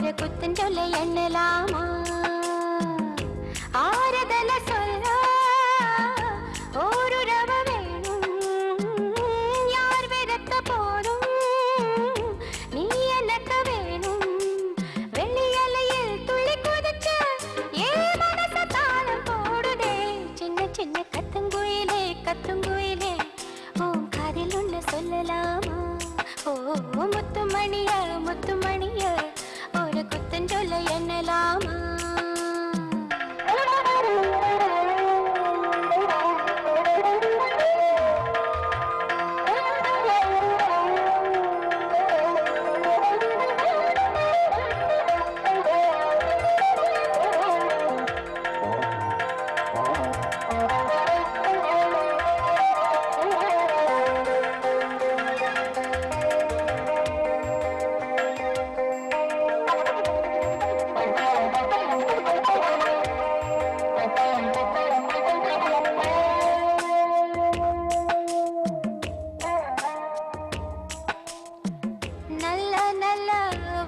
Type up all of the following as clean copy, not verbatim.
ஒரு குத்தஞ்சொல்ல எண்ணலாமா ஆறுதல சொல்ல ஒரு ரவ வேணும் யார் வெறுத்த போதும் நீ எனக்கு வேணும் வெள்ளியலையில் துள்ளி குதிச்ச ஏ மனச தாளம் போடுதே சின்ன சின்ன கத்துங்குயிலே ஓம் காதில் ஒன்று சொல்லலாமா ஓ முத்துமணிய ஒரு குத்தஞ்சொல்ல எண்ணலாமா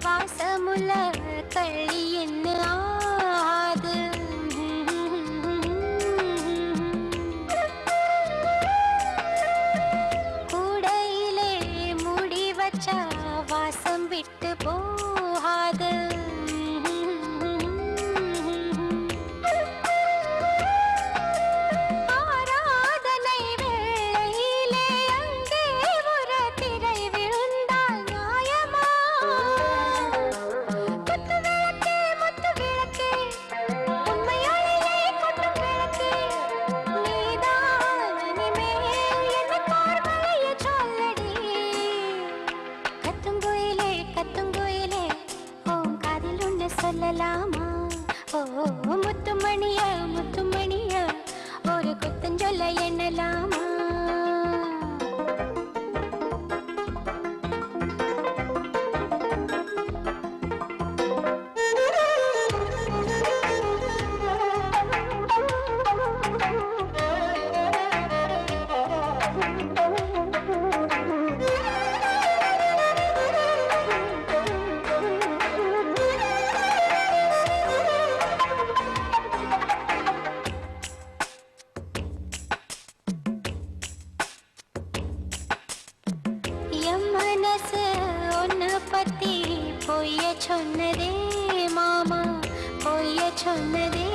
வாசமுள்ள கள்ளி என்ன ஆது கூடையிலே மூடி வச்சா வாசம் விட்டு போகாது சொல்லலாமா ஓ முத்துமணிய ஒரு குத்தஞ்சொல்ல எண்ணலாமா மனசு ஒன்னு பத்தி பொய்ய சொன்னதே மாமா பொய்ய சொன்னதே